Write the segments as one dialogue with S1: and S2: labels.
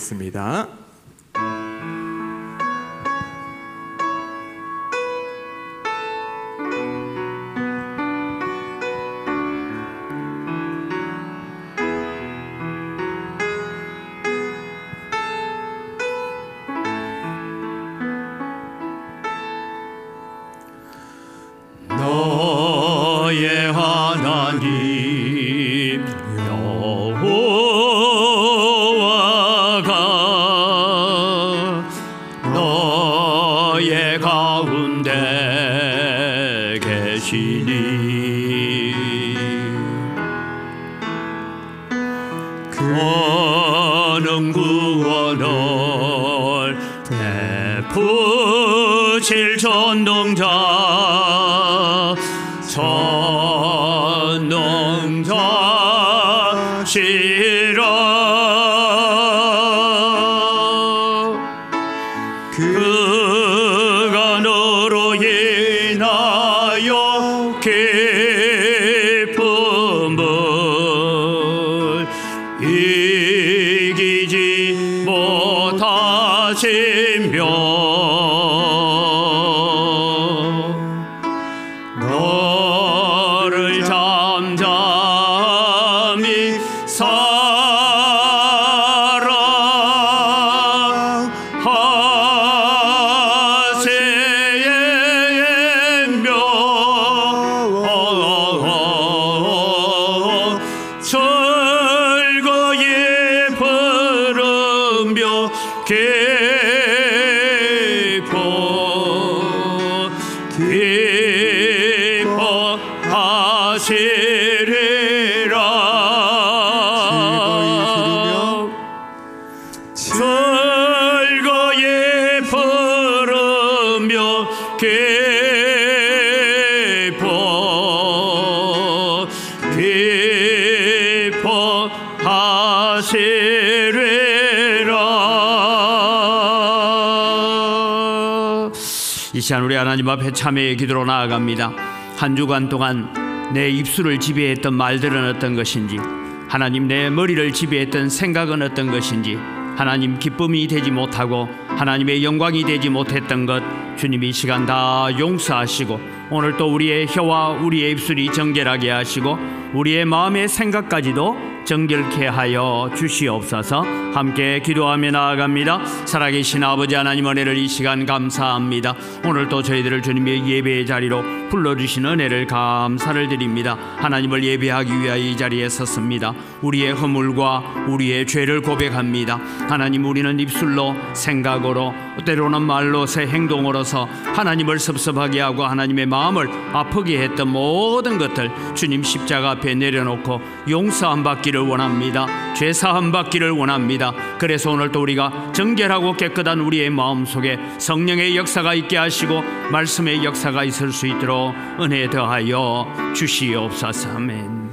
S1: 기도하겠습니다.
S2: 너의 하나님 여호와가 너의 가운데 계시니 그는 구원을 베푸실 전능자시라. 그가 너로 인하여 기쁨을 이기지 못하시며 너를 잠잠히 사랑하시며 즐거이 부르며 기뻐하시리라. 즐거이 부르며 기뻐하시리라. 이 시간 우리 하나님 앞에 참회의 기도로 나아갑니다. 한 주간 동안 내 입술을 지배했던 말들은 어떤 것인지, 하나님 내 머리를 지배했던 생각은 어떤 것인지, 하나님 기쁨이 되지 못하고 하나님의 영광이 되지 못했던 것 주님이 이 시간 다 용서하시고 오늘 또 우리의 혀와 우리의 입술이 정결하게 하시고 우리의 마음의 생각까지도 정결케 하여 주시옵소서. 함께 기도하며 나아갑니다. 살아계신 아버지 하나님, 은혜를 이 시간 감사합니다. 오늘 또 저희들을 주님의 예배의 자리로 불러주신 은혜를 감사를 드립니다. 하나님을 예배하기 위하여 이 자리에 섰습니다. 우리의 허물과 우리의 죄를 고백합니다. 하나님, 우리는 입술로, 생각으로, 때로는 말로, 새 행동으로서 하나님을 섭섭하게 하고 하나님의 마음을 아프게 했던 모든 것들 주님 십자가 앞에 내려놓고 용서함 받기를 원합니다. 죄사함 받기를 원합니다. 그래서 오늘 또 우리가 정결하고 깨끗한 우리의 마음 속에 성령의 역사가 있게 하시고 말씀의 역사가 있을 수 있도록 은혜 더하여 주시옵소서. 아멘.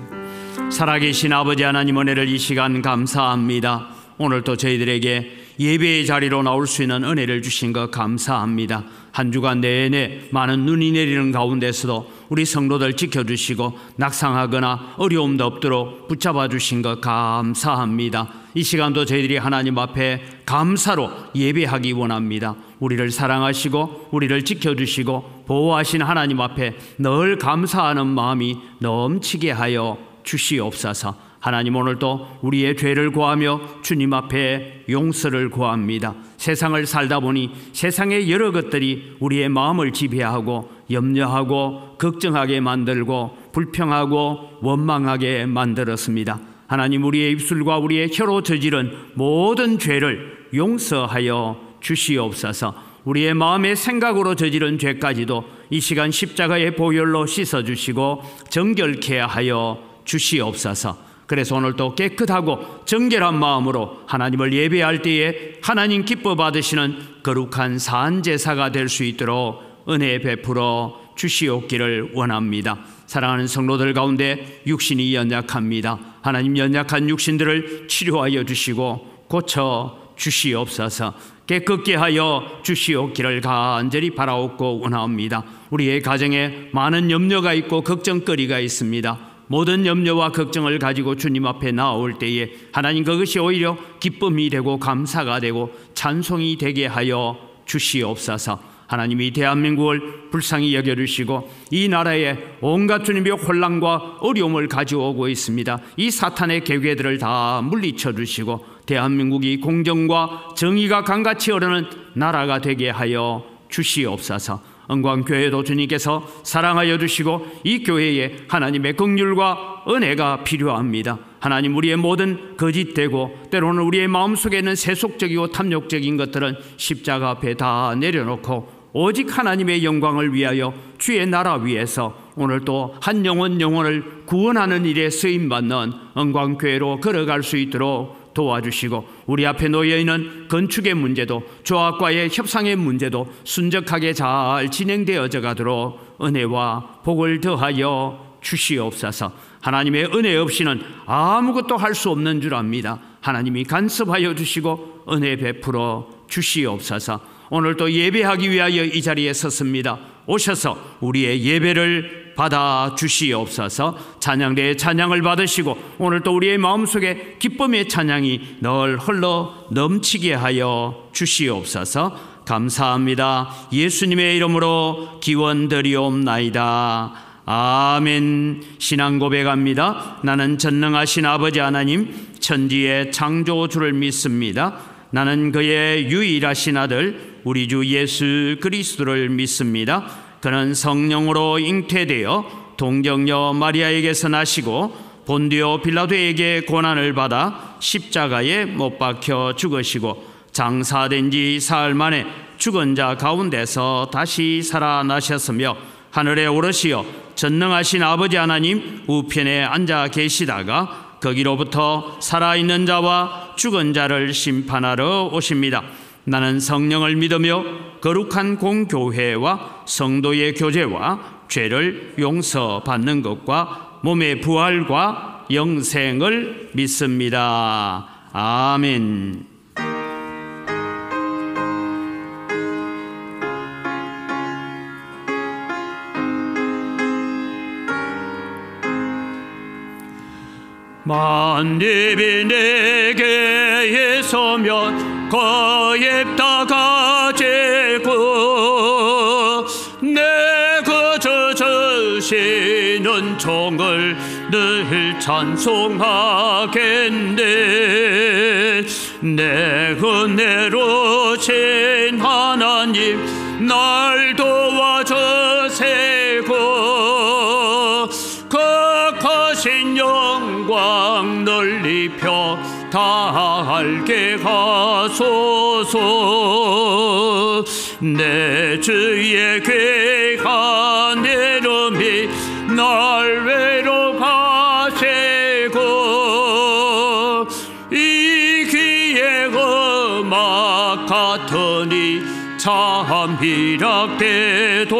S2: 살아계신 아버지 하나님, 은혜를 이 시간 감사합니다. 오늘 또 저희들에게 예배의 자리로 나올 수 있는 은혜를 주신 것 감사합니다. 한 주간 내내 많은 눈이 내리는 가운데서도 우리 성도들 지켜주시고 낙상하거나 어려움도 없도록 붙잡아 주신 것 감사합니다. 이 시간도 저희들이 하나님 앞에 감사로 예배하기 원합니다. 우리를 사랑하시고 우리를 지켜주시고 보호하신 하나님 앞에 늘 감사하는 마음이 넘치게 하여 주시옵소서. 하나님, 오늘도 우리의 죄를 고하며 주님 앞에 용서를 구합니다. 세상을 살다 보니 세상의 여러 것들이 우리의 마음을 지배하고 염려하고 걱정하게 만들고 불평하고 원망하게 만들었습니다. 하나님, 우리의 입술과 우리의 혀로 저지른 모든 죄를 용서하여 주시옵소서. 우리의 마음의 생각으로 저지른 죄까지도 이 시간 십자가의 보혈로 씻어주시고 정결케 하여 주시옵소서. 그래서 오늘 또 깨끗하고 정결한 마음으로 하나님을 예배할 때에 하나님 기뻐 받으시는 거룩한 산제사가 될 수 있도록 은혜 베풀어 주시옵기를 원합니다. 사랑하는 성도들 가운데 육신이 연약합니다. 하나님, 연약한 육신들을 치료하여 주시고 고쳐 주시옵소서. 깨끗게 하여 주시옵기를 간절히 바라옵고 원합니다. 우리의 가정에 많은 염려가 있고 걱정거리가 있습니다. 모든 염려와 걱정을 가지고 주님 앞에 나올 때에 하나님 그것이 오히려 기쁨이 되고 감사가 되고 찬송이 되게 하여 주시옵소서. 하나님이 대한민국을 불쌍히 여겨주시고 이 나라에 온갖 주님의 혼란과 어려움을 가져오고 있습니다. 이 사탄의 계획들을 다 물리쳐 주시고 대한민국이 공정과 정의가 강같이 흐르는 나라가 되게 하여 주시옵소서. 은광교회도 주님께서 사랑하여 주시고 이 교회에 하나님의 긍휼과 은혜가 필요합니다. 하나님, 우리의 모든 거짓되고 때로는 우리의 마음속에 있는 세속적이고 탐욕적인 것들은 십자가 앞에 다 내려놓고 오직 하나님의 영광을 위하여 주의 나라 위에서 오늘 또 한 영혼을 구원하는 일에 쓰임받는 은광교회로 걸어갈 수 있도록 도와주시고 우리 앞에 놓여있는 건축의 문제도 조합과의 협상의 문제도 순적하게 잘 진행되어져 가도록 은혜와 복을 더하여 주시옵소서. 하나님의 은혜 없이는 아무것도 할 수 없는 줄 압니다. 하나님이 간섭하여 주시고 은혜 베풀어 주시옵소서. 오늘 또 예배하기 위하여 이 자리에 섰습니다. 오셔서 우리의 예배를 받아 주시옵소서. 찬양대의 찬양을 받으시고 오늘 또 우리의 마음속에 기쁨의 찬양이 늘 흘러 넘치게 하여 주시옵소서. 감사합니다. 예수님의 이름으로 기원드리옵나이다. 아멘. 신앙 고백합니다. 나는 전능하신 아버지 하나님 천지의 창조주를 믿습니다. 나는 그의 유일하신 아들 우리 주 예수 그리스도를 믿습니다. 그는 성령으로 잉태되어 동정녀 마리아에게서 나시고 본디오 빌라도에게 고난을 받아 십자가에 못 박혀 죽으시고 장사된 지 사흘 만에 죽은 자 가운데서 다시 살아나셨으며 하늘에 오르시어 전능하신 아버지 하나님 우편에 앉아 계시다가 거기로부터 살아있는 자와 죽은 자를 심판하러 오십니다. 나는 성령을 믿으며 거룩한 공교회와 성도의 교제와 죄를 용서받는 것과 몸의 부활과 영생을 믿습니다. 아멘. 만입이 내게 서면 거입 다 가지고 내 그저 주시는 종을 늘 찬송하겠네. 내 은혜로신 하나님 날 도와주시고 극하신 영광 널리 펴 다 알게 하소서. 내 주의 귀한 이름이 날 외로가시고 이 귀의 음악 같으니 참 희락되도다.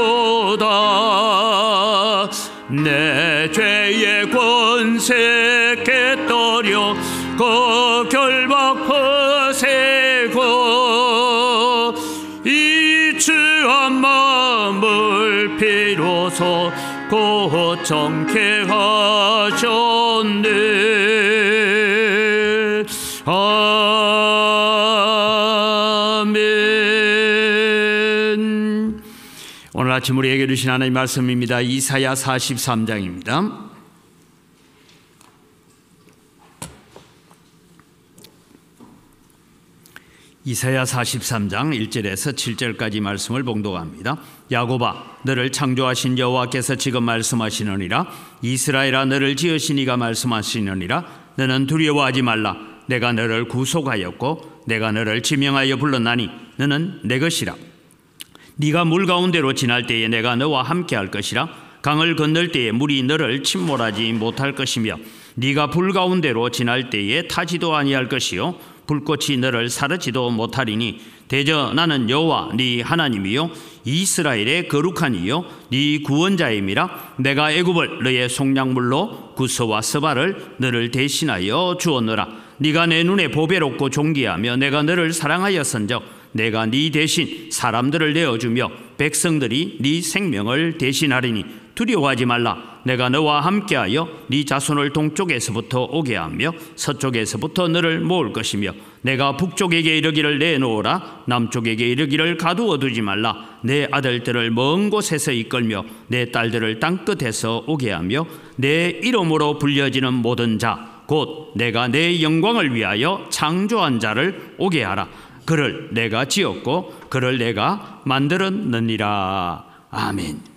S2: 내 죄의 권세 깨떠려 그 결박 퍼세고 이 추한 마음을 비로소 고정케 하셨네. 아멘. 오늘 아침 우리에게 주신 하나님 말씀입니다. 이사야 43장입니다. 이사야 43장 1절에서 7절까지 말씀을 봉독합니다. 야곱아, 너를 창조하신 여호와께서 지금 말씀하시느니라. 이스라엘아, 너를 지으신 이가 말씀하시느니라. 너는 두려워하지 말라. 내가 너를 구속하였고 내가 너를 지명하여 불렀나니 너는 내 것이라. 네가 물 가운데로 지날 때에 내가 너와 함께 할 것이라. 강을 건널 때에 물이 너를 침몰하지 못할 것이며 네가 불 가운데로 지날 때에 타지도 아니할 것이요 불꽃이 너를 사르지도 못하리니 대저 나는 여호와 네 하나님이요 이스라엘의 거룩한 이요 네 구원자임이라. 내가 애굽을 너의 속량물로 구서와 스바를 너를 대신하여 주었노라. 네가 내 눈에 보배롭고 존귀하며 내가 너를 사랑하였은즉 내가 네 대신 사람들을 내어주며 백성들이 네 생명을 대신하리니 두려워하지 말라. 내가 너와 함께하여 네 자손을 동쪽에서부터 오게 하며 서쪽에서부터 너를 모을 것이며 내가 북쪽에게 이르기를 내놓으라. 남쪽에게 이르기를 가두어 두지 말라. 내 아들들을 먼 곳에서 이끌며 내 딸들을 땅끝에서 오게 하며 내 이름으로 불려지는 모든 자 곧 내가 내 영광을 위하여 창조한 자를 오게 하라. 그를 내가 지었고 그를 내가 만들었느니라. 아멘.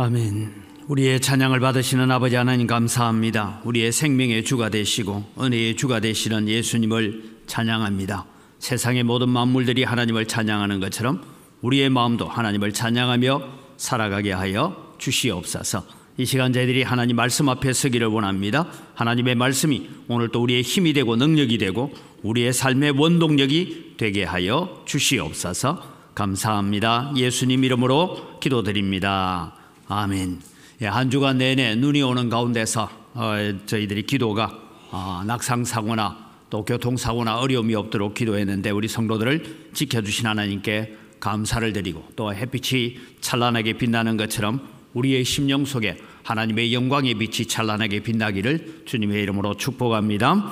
S2: 아멘. 우리의 찬양을 받으시는 아버지 하나님 감사합니다. 우리의 생명의 주가 되시고 은혜의 주가 되시는 예수님을 찬양합니다. 세상의 모든 만물들이 하나님을 찬양하는 것처럼 우리의 마음도 하나님을 찬양하며 살아가게 하여 주시옵소서. 이 시간 저희들이 하나님 말씀 앞에 서기를 원합니다. 하나님의 말씀이 오늘 또 우리의 힘이 되고 능력이 되고 우리의 삶의 원동력이 되게 하여 주시옵소서. 감사합니다. 예수님 이름으로 기도드립니다. 아멘. 한 주간 내내 눈이 오는 가운데서 저희들이 기도가 낙상사고나 또 교통사고나 어려움이 없도록 기도했는데 우리 성도들을 지켜주신 하나님께 감사를 드리고 또 햇빛이 찬란하게 빛나는 것처럼 우리의 심령 속에 하나님의 영광의 빛이 찬란하게 빛나기를 주님의 이름으로 축복합니다.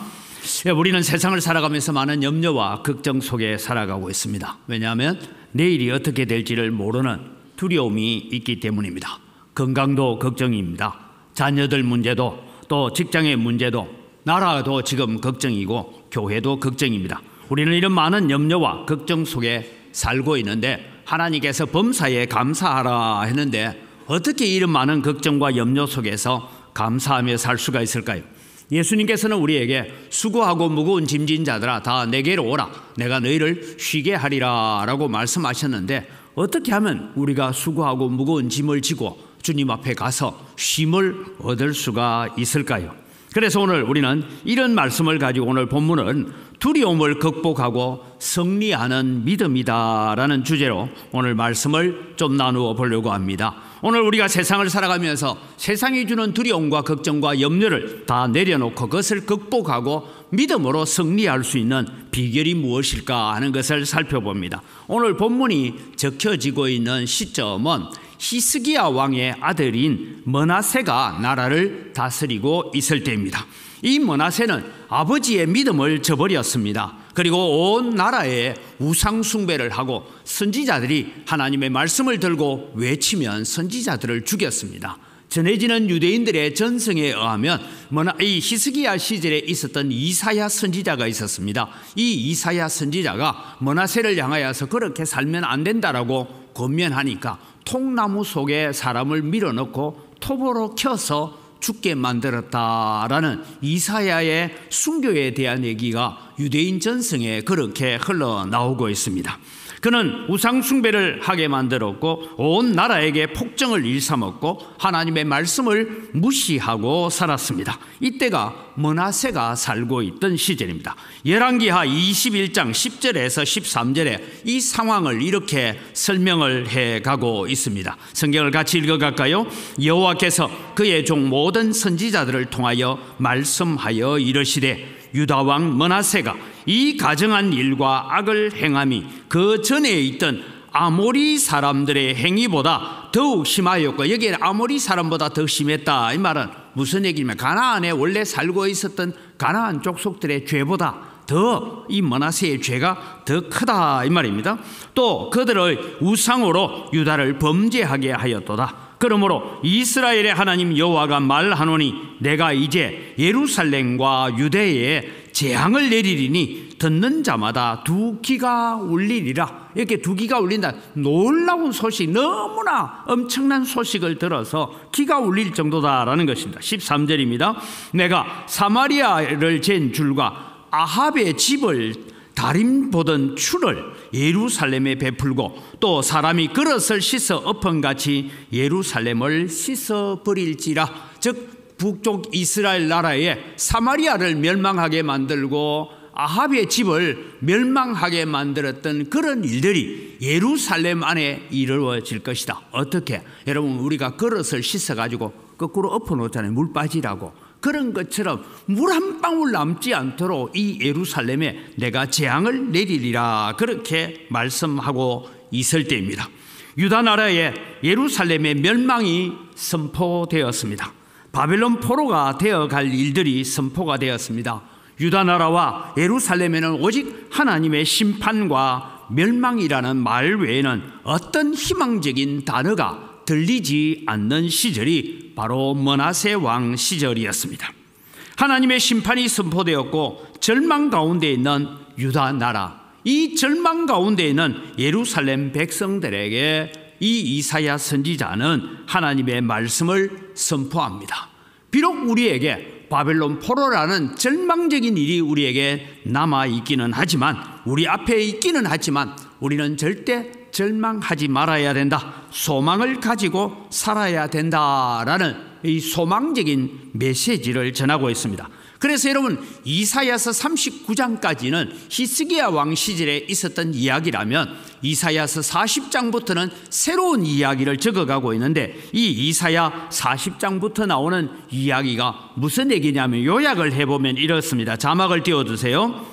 S2: 우리는 세상을 살아가면서 많은 염려와 걱정 속에 살아가고 있습니다. 왜냐하면 내일이 어떻게 될지를 모르는 두려움이 있기 때문입니다. 건강도 걱정입니다. 자녀들 문제도 또 직장의 문제도 나라도 지금 걱정이고 교회도 걱정입니다. 우리는 이런 많은 염려와 걱정 속에 살고 있는데 하나님께서 범사에 감사하라 했는데 어떻게 이런 많은 걱정과 염려 속에서 감사하며 살 수가 있을까요? 예수님께서는 우리에게 수고하고 무거운 짐진 자들아 다 내게로 오라 내가 너희를 쉬게 하리라 라고 말씀하셨는데 어떻게 하면 우리가 수고하고 무거운 짐을 지고 주님 앞에 가서 쉼을 얻을 수가 있을까요? 그래서 오늘 우리는 이런 말씀을 가지고 오늘 본문은 두려움을 극복하고 승리하는 믿음이다라는 주제로 오늘 말씀을 좀 나누어 보려고 합니다. 오늘 우리가 세상을 살아가면서 세상이 주는 두려움과 걱정과 염려를 다 내려놓고 그것을 극복하고 믿음으로 승리할 수 있는 비결이 무엇일까 하는 것을 살펴봅니다. 오늘 본문이 적혀지고 있는 시점은 히스기야 왕의 아들인 므낫세가 나라를 다스리고 있을 때입니다. 이 므낫세는 아버지의 믿음을 저버렸습니다. 그리고 온 나라에 우상 숭배를 하고 선지자들이 하나님의 말씀을 들고 외치면 선지자들을 죽였습니다. 전해지는 유대인들의 전승에 의하면 이 히스기야 시절에 있었던 이사야 선지자가 있었습니다. 이 이사야 선지자가 므낫세를 향하여서 그렇게 살면 안 된다라고 권면하니까 통나무 속에 사람을 밀어넣고 톱으로 켜서 죽게 만들었다라는 이사야의 순교에 대한 얘기가 유대인 전승에 그렇게 흘러나오고 있습니다. 그는 우상 숭배를 하게 만들었고 온 나라에게 폭정을 일삼았고 하나님의 말씀을 무시하고 살았습니다. 이때가 므낫세가 살고 있던 시절입니다. 열왕기하 21장 10절에서 13절에 이 상황을 이렇게 설명을 해가고 있습니다. 성경을 같이 읽어갈까요? 여호와께서 그의 종 모든 선지자들을 통하여 말씀하여 이르시되 유다 왕 므낫세가 이 가증한 일과 악을 행함이 그 전에 있던 아모리 사람들의 행위보다 더욱 심하였고 여기에 아모리 사람보다 더 심했다. 이 말은 무슨 얘기냐면 가나안에 원래 살고 있었던 가나안 족속들의 죄보다 더 이 므낫세의 죄가 더 크다 이 말입니다. 또 그들의 우상으로 유다를 범죄하게 하였도다. 그러므로 이스라엘의 하나님 여호와가 말하노니 내가 이제 예루살렘과 유대에 재앙을 내리리니 듣는 자마다 두 귀가 울리리라. 이렇게 두 귀가 울린다. 놀라운 소식, 너무나 엄청난 소식을 들어서 귀가 울릴 정도다라는 것입니다. 13절입니다. 내가 사마리아를 잰 줄과 아합의 집을 다림 보던 추를 예루살렘에 베풀고 또 사람이 그릇을 씻어 엎은같이 예루살렘을 씻어 버릴지라. 즉 북쪽 이스라엘 나라에 사마리아를 멸망하게 만들고 아합의 집을 멸망하게 만들었던 그런 일들이 예루살렘 안에 이루어질 것이다. 어떻게? 여러분 우리가 그릇을 씻어가지고 거꾸로 엎어놓잖아요. 물 빠지라고. 그런 것처럼 물 한 방울 남지 않도록 이 예루살렘에 내가 재앙을 내리리라 그렇게 말씀하고 있을 때입니다. 유다 나라의 예루살렘의 멸망이 선포되었습니다. 바벨론 포로가 되어갈 일들이 선포가 되었습니다. 유다 나라와 예루살렘에는 오직 하나님의 심판과 멸망이라는 말 외에는 어떤 희망적인 단어가 들리지 않는 시절이 바로 므낫세 왕 시절이었습니다. 하나님의 심판이 선포되었고 절망 가운데 있는 유다 나라, 이 절망 가운데 있는 예루살렘 백성들에게 이 이사야 선지자는 하나님의 말씀을 선포합니다. 비록 우리에게 바벨론 포로라는 절망적인 일이 우리에게 남아있기는 하지만 우리 앞에 있기는 하지만 우리는 절대 절망하지 말아야 된다. 소망을 가지고 살아야 된다라는 이 소망적인 메시지를 전하고 있습니다. 그래서 여러분 이사야서 39장까지는 히스기야 왕 시절에 있었던 이야기라면 이사야서 40장부터는 새로운 이야기를 적어가고 있는데 이 이사야 40장부터 나오는 이야기가 무슨 얘기냐면 요약을 해보면 이렇습니다. 자막을 띄워주세요.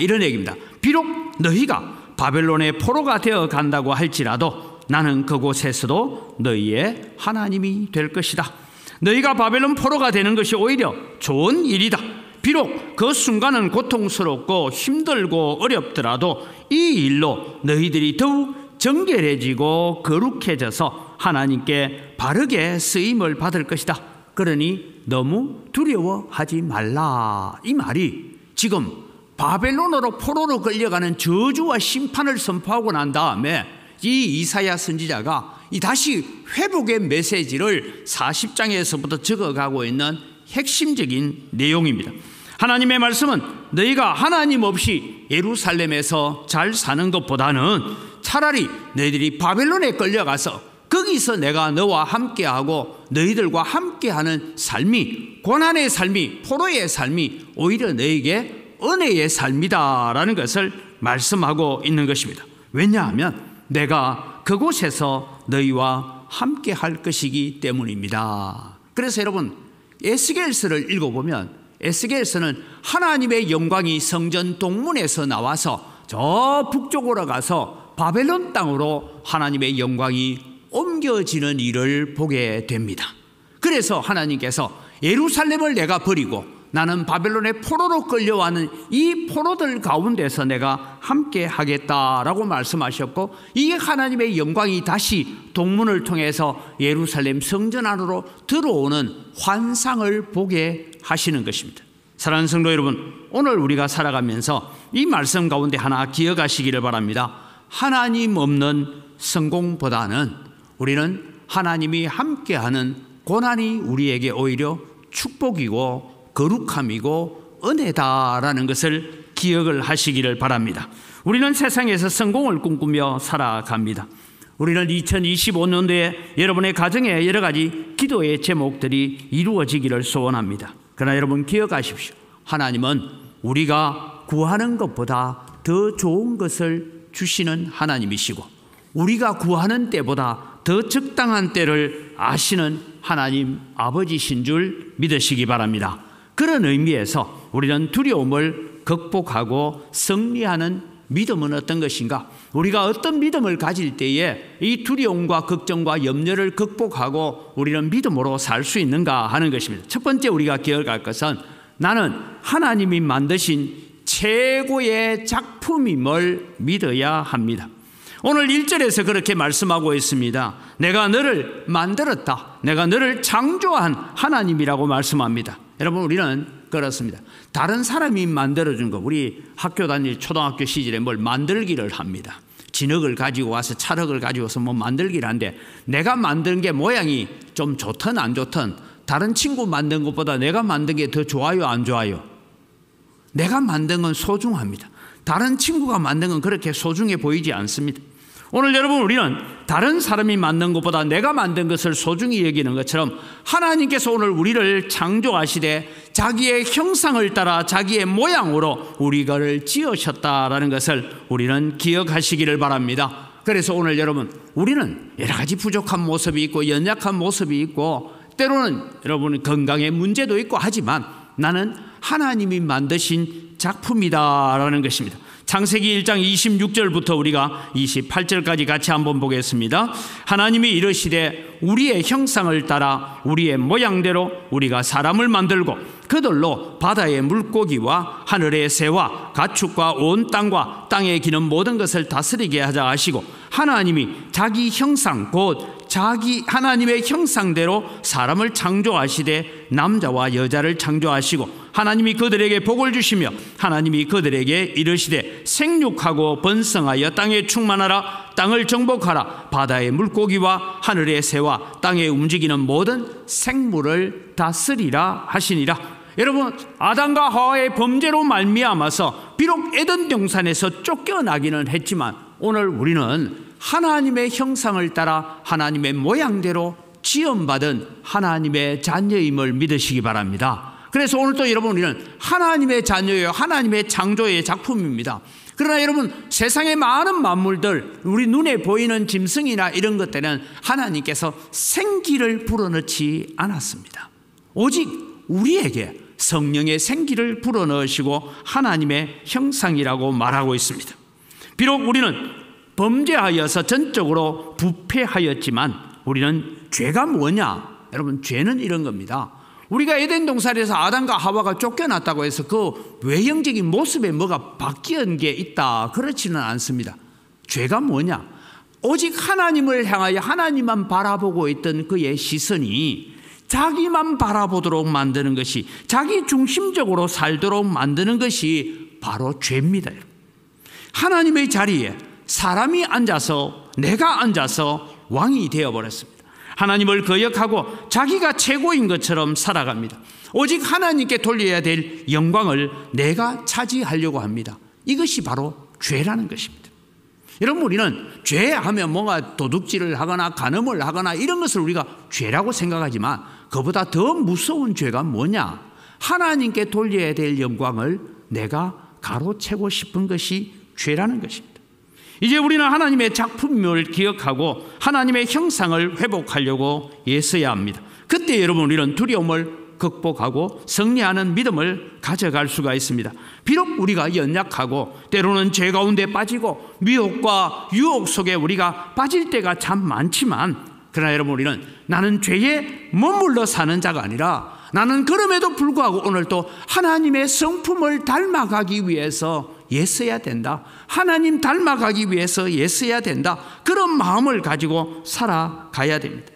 S2: 이런 얘기입니다. 비록 너희가 바벨론의 포로가 되어 간다고 할지라도 나는 그곳에서도 너희의 하나님이 될 것이다. 너희가 바벨론 포로가 되는 것이 오히려 좋은 일이다. 비록 그 순간은 고통스럽고 힘들고 어렵더라도 이 일로 너희들이 더욱 정결해지고 거룩해져서 하나님께 바르게 쓰임을 받을 것이다. 그러니 너무 두려워하지 말라. 이 말이 지금 바벨론으로 포로로 끌려가는 저주와 심판을 선포하고 난 다음에 이 이사야 선지자가 이 다시 회복의 메시지를 40장에서부터 적어가고 있는 핵심적인 내용입니다. 하나님의 말씀은 너희가 하나님 없이 예루살렘에서 잘 사는 것보다는 차라리 너희들이 바벨론에 끌려가서 거기서 내가 너와 함께하고 너희들과 함께하는 삶이, 고난의 삶이, 포로의 삶이 오히려 너에게 은혜의 삶이다라는 것을 말씀하고 있는 것입니다. 왜냐하면 내가 그곳에서 너희와 함께 할 것이기 때문입니다. 그래서 여러분 에스겔서를 읽어보면 에스겔서는 하나님의 영광이 성전 동문에서 나와서 저 북쪽으로 가서 바벨론 땅으로 하나님의 영광이 옮겨지는 일을 보게 됩니다. 그래서 하나님께서 예루살렘을 내가 버리고 나는 바벨론의 포로로 끌려와는 이 포로들 가운데서 내가 함께 하겠다라고 말씀하셨고, 이 하나님의 영광이 다시 동문을 통해서 예루살렘 성전 안으로 들어오는 환상을 보게 하시는 것입니다. 사랑하는 성도 여러분, 오늘 우리가 살아가면서 이 말씀 가운데 하나 기억하시기를 바랍니다. 하나님 없는 성공보다는 우리는 하나님이 함께하는 고난이 우리에게 오히려 축복이고 거룩함이고 은혜다라는 것을 기억을 하시기를 바랍니다. 우리는 세상에서 성공을 꿈꾸며 살아갑니다. 우리는 2025년도에 여러분의 가정에 여러 가지 기도의 제목들이 이루어지기를 소원합니다. 그러나 여러분 기억하십시오. 하나님은 우리가 구하는 것보다 더 좋은 것을 주시는 하나님이시고, 우리가 구하는 때보다 더 적당한 때를 아시는 하나님 아버지신 줄 믿으시기 바랍니다. 그런 의미에서 우리는 두려움을 극복하고 승리하는 믿음은 어떤 것인가? 우리가 어떤 믿음을 가질 때에 이 두려움과 걱정과 염려를 극복하고 우리는 믿음으로 살 수 있는가 하는 것입니다. 첫 번째 우리가 기억할 것은 나는 하나님이 만드신 최고의 작품임을 믿어야 합니다. 오늘 1절에서 그렇게 말씀하고 있습니다. 내가 너를 만들었다. 내가 너를 창조한 하나님이라고 말씀합니다. 여러분, 우리는 그렇습니다. 다른 사람이 만들어준 거, 우리 학교 다닐 초등학교 시절에 뭘 만들기를 합니다. 진흙을 가지고 와서 찰흙을 가지고 와서 뭐 만들기를 하는데, 내가 만든 게 모양이 좀 좋든 안 좋든 다른 친구 만든 것보다 내가 만든 게 더 좋아요, 안 좋아요? 내가 만든 건 소중합니다. 다른 친구가 만든 건 그렇게 소중해 보이지 않습니다. 오늘 여러분, 우리는 다른 사람이 만든 것보다 내가 만든 것을 소중히 여기는 것처럼 하나님께서 오늘 우리를 창조하시되 자기의 형상을 따라 자기의 모양으로 우리를 지으셨다라는 것을 우리는 기억하시기를 바랍니다. 그래서 오늘 여러분, 우리는 여러 가지 부족한 모습이 있고 연약한 모습이 있고 때로는 여러분 건강에 문제도 있고 하지만 나는 하나님이 만드신 작품이다라는 것입니다. 창세기 1장 26절부터 우리가 28절까지 같이 한번 보겠습니다. 하나님이 이르시되 우리의 형상을 따라 우리의 모양대로 우리가 사람을 만들고 그들로 바다의 물고기와 하늘의 새와 가축과 온 땅과 땅에 기는 모든 것을 다스리게 하자 하시고, 하나님이 자기 형상 곧 자기 하나님의 형상대로 사람을 창조하시되 남자와 여자를 창조하시고, 하나님이 그들에게 복을 주시며 하나님이 그들에게 이르시되 생육하고 번성하여 땅에 충만하라. 땅을 정복하라. 바다의 물고기와 하늘의 새와 땅에 움직이는 모든 생물을 다스리라 하시니라. 여러분, 아담과 하와의 범죄로 말미암아서 비록 에덴 동산에서 쫓겨나기는 했지만 오늘 우리는 하나님의 형상을 따라 하나님의 모양대로 지음받은 하나님의 자녀임을 믿으시기 바랍니다. 그래서 오늘 또 여러분 우리는 하나님의 자녀예요. 하나님의 창조의 작품입니다. 그러나 여러분 세상의 많은 만물들, 우리 눈에 보이는 짐승이나 이런 것들은 하나님께서 생기를 불어넣지 않았습니다. 오직 우리에게 성령의 생기를 불어넣으시고 하나님의 형상이라고 말하고 있습니다. 비록 우리는 범죄하여서 전적으로 부패하였지만 우리는 죄가 뭐냐? 여러분 죄는 이런 겁니다. 우리가 에덴 동산에서 아담과 하와가 쫓겨났다고 해서 그 외형적인 모습에 뭐가 바뀐 게 있다, 그렇지는 않습니다. 죄가 뭐냐? 오직 하나님을 향하여 하나님만 바라보고 있던 그의 시선이 자기만 바라보도록 만드는 것이, 자기 중심적으로 살도록 만드는 것이 바로 죄입니다. 하나님의 자리에 사람이 앉아서, 내가 앉아서 왕이 되어버렸습니다. 하나님을 거역하고 자기가 최고인 것처럼 살아갑니다. 오직 하나님께 돌려야 될 영광을 내가 차지하려고 합니다. 이것이 바로 죄라는 것입니다. 여러분 우리는 죄하면 뭔가 도둑질을 하거나 간음을 하거나 이런 것을 우리가 죄라고 생각하지만 그보다 더 무서운 죄가 뭐냐? 하나님께 돌려야 될 영광을 내가 가로채고 싶은 것이 죄라는 것입니다. 이제 우리는 하나님의 작품을 기억하고 하나님의 형상을 회복하려고 애써야 합니다. 그때 여러분 우리는 두려움을 극복하고 승리하는 믿음을 가져갈 수가 있습니다. 비록 우리가 연약하고 때로는 죄 가운데 빠지고 미혹과 유혹 속에 우리가 빠질 때가 참 많지만, 그러나 여러분 우리는 나는 죄에 머물러 사는 자가 아니라 나는 그럼에도 불구하고 오늘 또 하나님의 성품을 닮아가기 위해서 애써야 된다. 하나님 닮아가기 위해서 애써야 된다. 그런 마음을 가지고 살아가야 됩니다.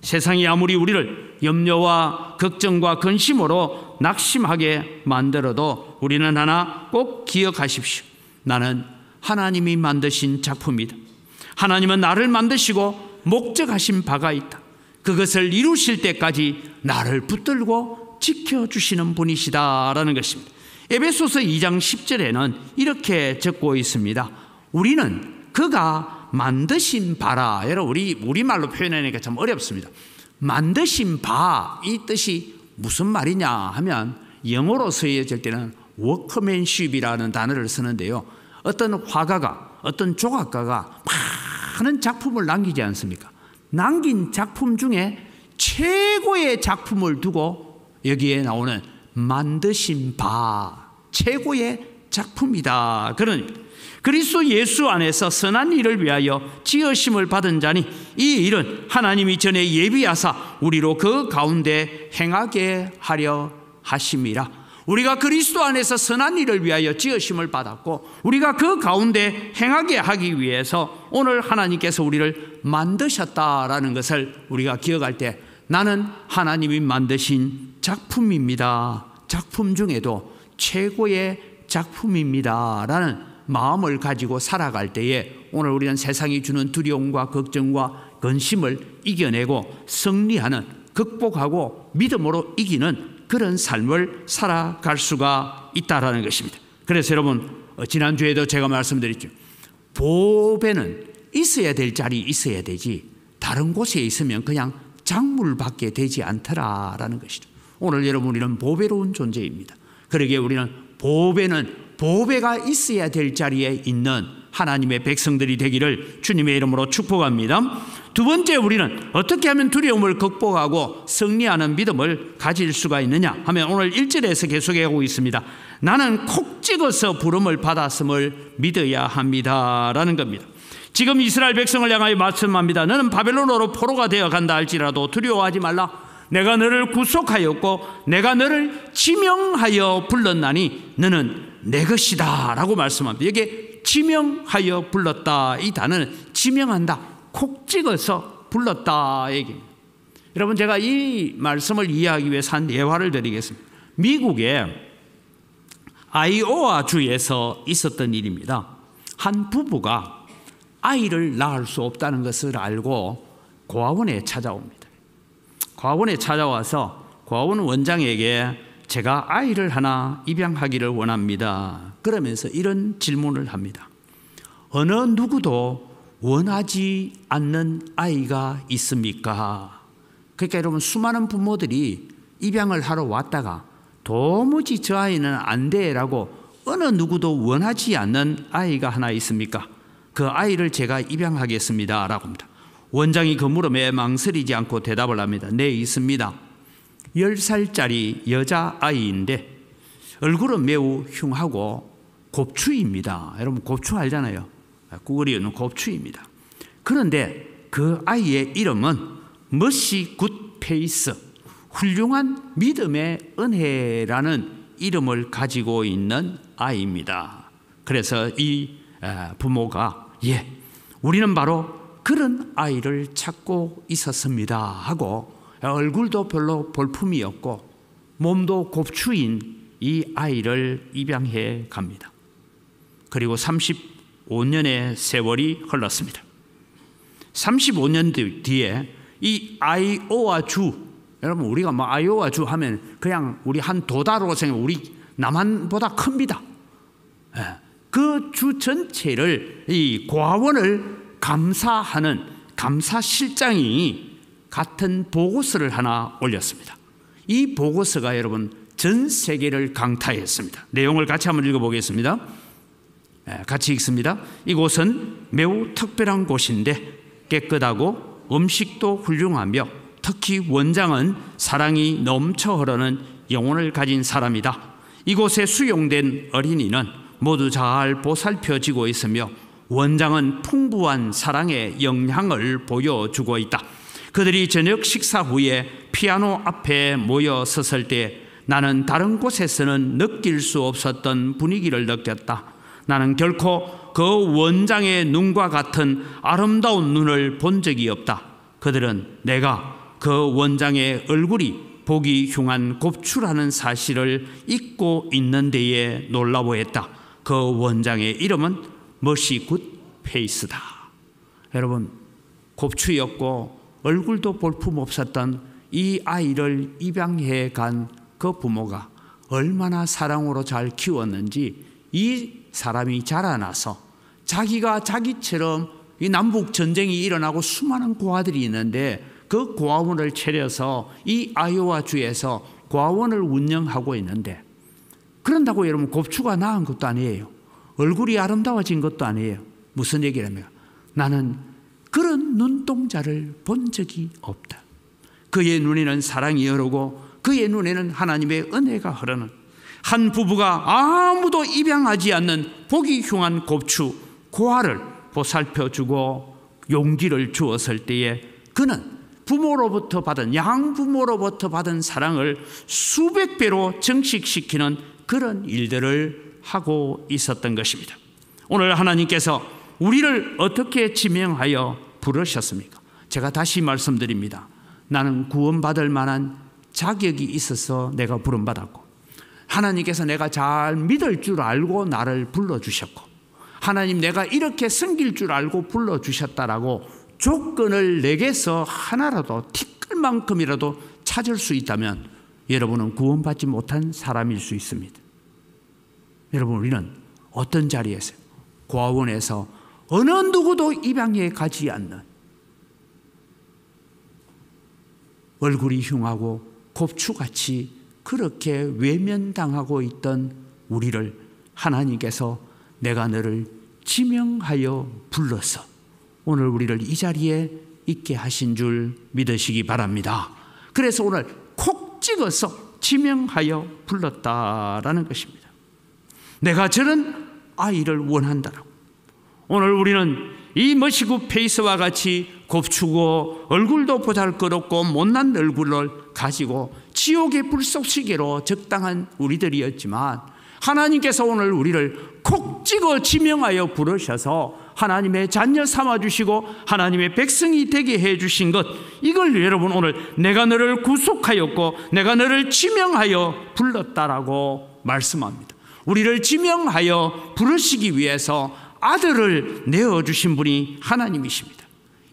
S2: 세상이 아무리 우리를 염려와 걱정과 근심으로 낙심하게 만들어도 우리는 하나 꼭 기억하십시오. 나는 하나님이 만드신 작품이다. 하나님은 나를 만드시고 목적하신 바가 있다. 그것을 이루실 때까지 나를 붙들고 지켜주시는 분이시다라는 것입니다. 에베소서 2장 10절에는 이렇게 적고 있습니다. 우리는 그가 만드신 바라. 여러분 우리말로 표현하니까 참 어렵습니다. 만드신 바, 이 뜻이 무슨 말이냐 하면 영어로 쓰여질 때는 워크맨십이라는 단어를 쓰는데요. 어떤 화가가, 어떤 조각가가 많은 작품을 남기지 않습니까? 남긴 작품 중에 최고의 작품을 두고 여기에 나오는 만드신 바, 최고의 작품이다. 그러니 그리스도 예수 안에서 선한 일을 위하여 지으심을 받은 자니 이 일은 하나님이 전에 예비하사 우리로 그 가운데 행하게 하려 하심이라. 우리가 그리스도 안에서 선한 일을 위하여 지으심을 받았고 우리가 그 가운데 행하게 하기 위해서 오늘 하나님께서 우리를 만드셨다라는 것을 우리가 기억할 때 나는 하나님이 만드신 작품입니다. 작품 중에도 최고의 작품입니다 라는 마음을 가지고 살아갈 때에 오늘 우리는 세상이 주는 두려움과 걱정과 근심을 이겨내고 승리하는, 극복하고 믿음으로 이기는 그런 삶을 살아갈 수가 있다라는 것입니다. 그래서 여러분 지난주에도 제가 말씀드렸죠. 보배는 있어야 될 자리 있어야 되지 다른 곳에 있으면 그냥 작물밖에 되지 않더라라는 것이죠. 오늘 여러분 우리는 보배로운 존재입니다. 그러기에 우리는 보배가 있어야 될 자리에 있는 하나님의 백성들이 되기를 주님의 이름으로 축복합니다. 두 번째, 우리는 어떻게 하면 두려움을 극복하고 승리하는 믿음을 가질 수가 있느냐 하면 오늘 1절에서 계속하고 있습니다. 나는 콕 찍어서 부름을 받았음을 믿어야 합니다 라는 겁니다. 지금 이스라엘 백성을 향하여 말씀합니다. 너는 바벨론으로 포로가 되어 간다 할지라도 두려워하지 말라. 내가 너를 구속하였고 내가 너를 지명하여 불렀나니 너는 내 것이다 라고 말씀합니다. 여기에 지명하여 불렀다, 이 단어는 지명한다, 콕 찍어서 불렀다 얘기입니다. 여러분 제가 이 말씀을 이해하기 위해서 한 예화를 드리겠습니다. 미국의 아이오와 주에서 있었던 일입니다. 한 부부가 아이를 낳을 수 없다는 것을 알고 고아원에 찾아옵니다. 고아원에 찾아와서 고아원 원장에게 제가 아이를 하나 입양하기를 원합니다. 그러면서 이런 질문을 합니다. 어느 누구도 원하지 않는 아이가 있습니까? 그러니까 여러분 수많은 부모들이 입양을 하러 왔다가 도무지 저 아이는 안 돼라고 어느 누구도 원하지 않는 아이가 하나 있습니까? 그 아이를 제가 입양하겠습니다 라고 합니다. 원장이 그 물음에 망설이지 않고 대답을 합니다. 네, 있습니다. 10살짜리 여자아이인데 얼굴은 매우 흉하고 곱추입니다. 여러분 곱추 알잖아요. 구거리는 곱추입니다. 그런데 그 아이의 이름은 머시 굿 페이스, 훌륭한 믿음의 은혜라는 이름을 가지고 있는 아이입니다. 그래서 이 부모가 우리는 바로 그런 아이를 찾고 있었습니다 하고 얼굴도 별로 볼품이 없고 몸도 곱추인 이 아이를 입양해 갑니다. 그리고 35년의 세월이 흘렀습니다. 35년 뒤에 이 아이오와 주, 여러분 우리가 뭐 아이오와 주 하면 그냥 우리 한 도다로 생각, 우리 남한보다 큽니다. 그 주 전체를 이 과원을 감사하는 감사실장이 같은 보고서를 하나 올렸습니다. 이 보고서가 여러분 전 세계를 강타했습니다. 내용을 같이 한번 읽어보겠습니다. 같이 읽습니다. 이곳은 매우 특별한 곳인데 깨끗하고 음식도 훌륭하며 특히 원장은 사랑이 넘쳐 흐르는 영혼을 가진 사람이다. 이곳에 수용된 어린이는 모두 잘 보살펴지고 있으며 원장은 풍부한 사랑의 영향을 보여주고 있다. 그들이 저녁 식사 후에 피아노 앞에 모여 섰을 때 나는 다른 곳에서는 느낄 수 없었던 분위기를 느꼈다. 나는 결코 그 원장의 눈과 같은 아름다운 눈을 본 적이 없다. 그들은 내가 그 원장의 얼굴이 보기 흉한 곱추라는 사실을 잊고 있는 데에 놀라워했다. 그 원장의 이름은 머시 굿 페이스다. 여러분 곱추였고 얼굴도 볼품 없었던 이 아이를 입양해 간 그 부모가 얼마나 사랑으로 잘 키웠는지 이 사람이 자라나서 자기가 자기처럼 이 남북 전쟁이 일어나고 수많은 고아들이 있는데 그 고아원을 차려서 이 아이오와 주에서 고아원을 운영하고 있는데, 그런다고 여러분 곱추가 나은 것도 아니에요. 얼굴이 아름다워진 것도 아니에요. 무슨 얘기라면 나는 그런 눈동자를 본 적이 없다. 그의 눈에는 사랑이 흐르고 그의 눈에는 하나님의 은혜가 흐르는, 한 부부가 아무도 입양하지 않는 보기 흉한 곱추 고아를 보살펴주고 용기를 주었을 때에 그는 부모로부터 받은, 양부모로부터 받은 사랑을 수백 배로 증식시키는 그런 일들을 하고 있었던 것입니다. 오늘 하나님께서 우리를 어떻게 지명하여 부르셨습니까? 제가 다시 말씀드립니다. 나는 구원받을 만한 자격이 있어서 내가 부름받았고, 하나님께서 내가 잘 믿을 줄 알고 나를 불러주셨고, 하나님 내가 이렇게 섬길 줄 알고 불러주셨다라고 조건을 내게서 하나라도 티끌만큼이라도 찾을 수 있다면 여러분은 구원받지 못한 사람일 수 있습니다. 여러분 우리는 어떤 자리에서, 고아원에서 어느 누구도 입양해 가지 않는 얼굴이 흉하고 곱추같이 그렇게 외면당하고 있던 우리를 하나님께서 내가 너를 지명하여 불러서 오늘 우리를 이 자리에 있게 하신 줄 믿으시기 바랍니다. 그래서 오늘 콕 찍어서 지명하여 불렀다라는 것입니다. 내가 저런 아이를 원한다라고. 오늘 우리는 이 머시구 페이스와 같이 곱추고 얼굴도 보잘것없고 못난 얼굴을 가지고 지옥의 불속시계로 적당한 우리들이었지만 하나님께서 오늘 우리를 콕 찍어 지명하여 부르셔서 하나님의 자녀 삼아주시고 하나님의 백성이 되게 해주신 것, 이걸 여러분 오늘 내가 너를 구속하였고 내가 너를 지명하여 불렀다라고 말씀합니다. 우리를 지명하여 부르시기 위해서 아들을 내어주신 분이 하나님이십니다.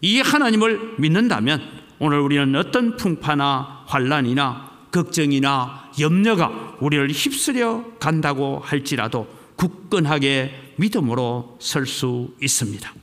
S2: 이 하나님을 믿는다면 오늘 우리는 어떤 풍파나 환난이나 걱정이나 염려가 우리를 휩쓸려 간다고 할지라도 굳건하게 믿음으로 설 수 있습니다.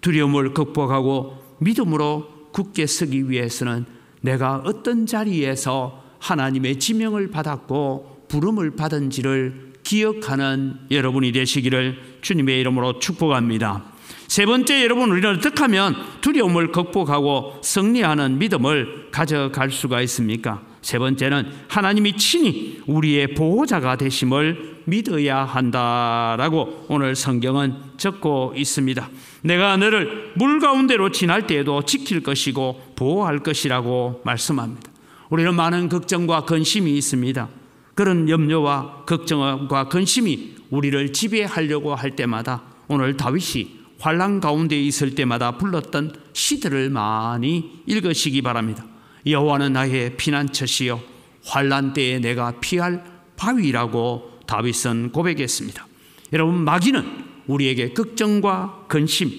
S2: 두려움을 극복하고 믿음으로 굳게 서기 위해서는 내가 어떤 자리에서 하나님의 지명을 받았고 부름을 받은지를 기억하는 여러분이 되시기를 주님의 이름으로 축복합니다. 세 번째, 여러분, 우리는 어떻게 하면 두려움을 극복하고 승리하는 믿음을 가져갈 수가 있습니까? 세 번째는 하나님이 친히 우리의 보호자가 되심을 믿어야 한다라고 오늘 성경은 적고 있습니다. 내가 너를 물 가운데로 지날 때에도 지킬 것이고 보호할 것이라고 말씀합니다. 우리는 많은 걱정과 근심이 있습니다. 그런 염려와 걱정과 근심이 우리를 지배하려고 할 때마다 오늘 다윗이 환난 가운데 있을 때마다 불렀던 시들을 많이 읽으시기 바랍니다. 여호와는 나의 피난처시요 환난 때에 내가 피할 바위라고 다윗은 고백했습니다. 여러분, 마귀는 우리에게 걱정과 근심,